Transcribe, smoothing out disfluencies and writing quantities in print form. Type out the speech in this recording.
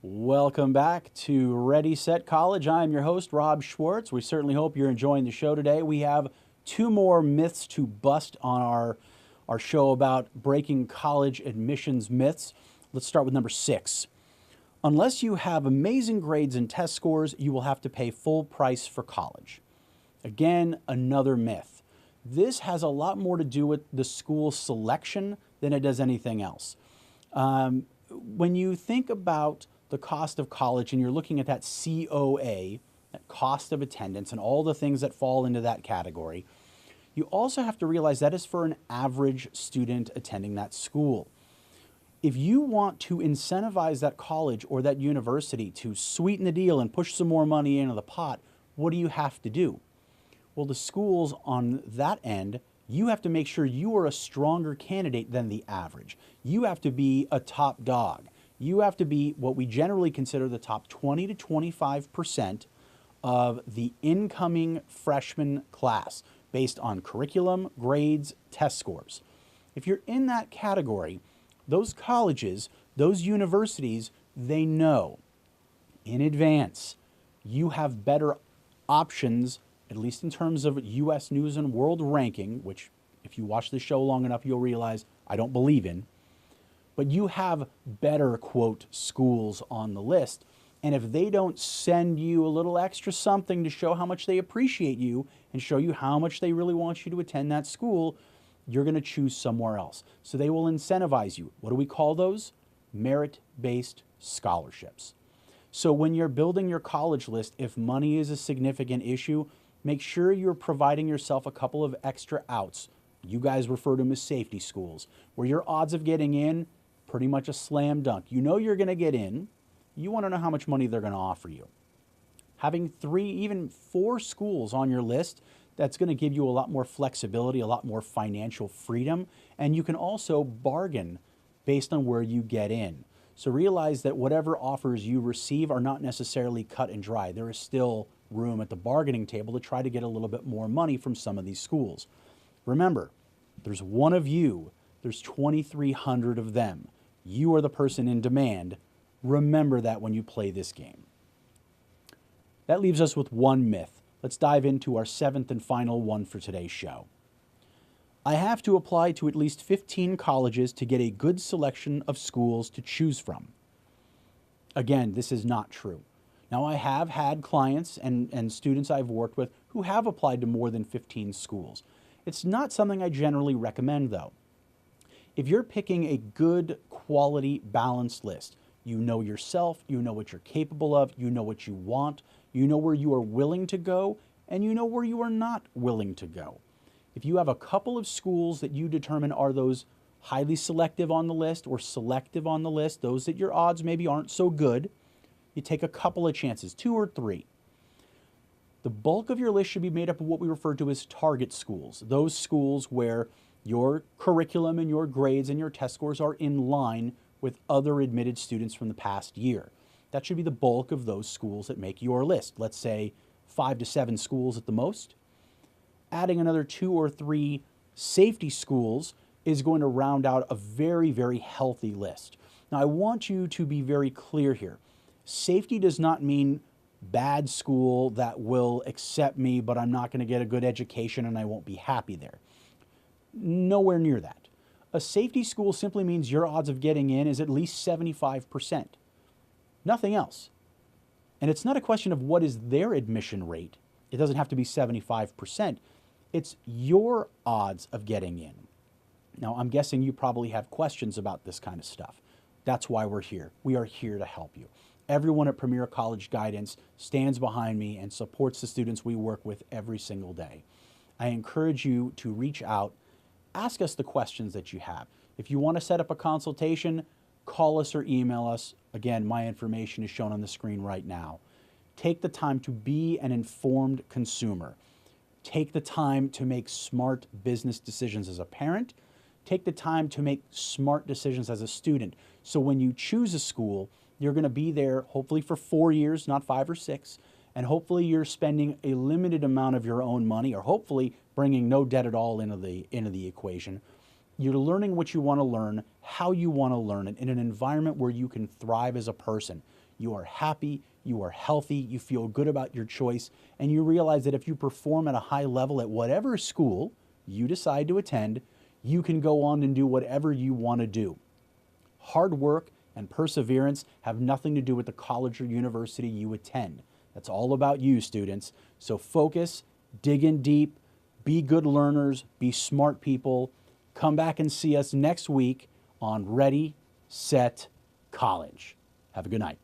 Welcome back to Ready, Set, College. I'm your host, Rob Schwartz. We certainly hope you're enjoying the show today. We have two more myths to bust on our show about breaking college admissions myths. Let's start with number 6. Unless you have amazing grades and test scores, you will have to pay full price for college. Again, another myth. This has a lot more to do with the school selection than it does anything else. When you think about the cost of college and you're looking at that COA, that cost of attendance, and all the things that fall into that category, you also have to realize that is for an average student attending that school. If you want to incentivize that college or that university to sweeten the deal and push some more money into the pot, what do you have to do? Well, the schools on that end, you have to make sure you are a stronger candidate than the average. You have to be a top dog. You have to be what we generally consider the top 20 to 25% of the incoming freshman class based on curriculum, grades, test scores. If you're in that category, those colleges, those universities, they know in advance you have better options, at least in terms of U.S. News and World Ranking, which if you watch the show long enough, you'll realize I don't believe in. But you have better, quote, schools on the list. And if they don't send you a little extra something to show how much they appreciate you and show you how much they really want you to attend that school, you're going to choose somewhere else. So they will incentivize you. What do we call those? Merit-based scholarships. So when you're building your college list, if money is a significant issue, make sure you're providing yourself a couple of extra outs. You guys refer to them as safety schools, where your odds of getting in, pretty much a slam dunk. You know you're going to get in. You want to know how much money they're going to offer you. Having 3, even 4 schools on your list, that's going to give you a lot more flexibility, a lot more financial freedom, and you can also bargain based on where you get in. So realize that whatever offers you receive are not necessarily cut and dry. There is still room at the bargaining table to try to get a little bit more money from some of these schools. Remember, there's one of you, there's 2,300 of them. You are the person in demand. Remember that when you play this game. That leaves us with one myth. Let's dive into our 7th and final one for today's show. I have to apply to at least 15 colleges to get a good selection of schools to choose from. Again, this is not true. Now, I have had clients and students I've worked with who have applied to more than 15 schools. It's not something I generally recommend, though. If you're picking a good, quality, balanced list, you know yourself, you know what you're capable of, you know what you want, you know where you are willing to go, and you know where you are not willing to go. If you have a couple of schools that you determine are those highly selective on the list or selective on the list, those that your odds maybe aren't so good, you take a couple of chances, 2 or 3. The bulk of your list should be made up of what we refer to as target schools, those schools where your curriculum and your grades and your test scores are in line with other admitted students from the past year. That should be the bulk of those schools that make your list. Let's say 5 to 7 schools at the most. Adding another 2 or 3 safety schools is going to round out a very, very healthy list. Now, I want you to be very clear here. Safety does not mean bad school that will accept me, but I'm not going to get a good education and I won't be happy there. Nowhere near that. A safety school simply means your odds of getting in is at least 75%. Nothing else. And it's not a question of what is their admission rate. It doesn't have to be 75%. It's your odds of getting in. Now, I'm guessing you probably have questions about this kind of stuff. That's why we're here. We are here to help you. Everyone at Premier College Guidance stands behind me and supports the students we work with every single day. I encourage you to reach out. Ask us the questions that you have. If you want to set up a consultation, call us or email us. Again, my information is shown on the screen right now. Take the time to be an informed consumer. Take the time to make smart business decisions as a parent. Take the time to make smart decisions as a student. So when you choose a school, you're going to be there hopefully for 4 years, not 5 or 6. And hopefully you're spending a limited amount of your own money, or hopefully bringing no debt at all into the equation. You're learning what you want to learn, how you want to learn it, in an environment where you can thrive as a person. You are happy, you are healthy, you feel good about your choice, and you realize that if you perform at a high level at whatever school you decide to attend, you can go on and do whatever you want to do. Hard work and perseverance have nothing to do with the college or university you attend. That's all about you, students. So focus, dig in deep, be good learners, be smart people. Come back and see us next week on Ready, Set, College. Have a good night.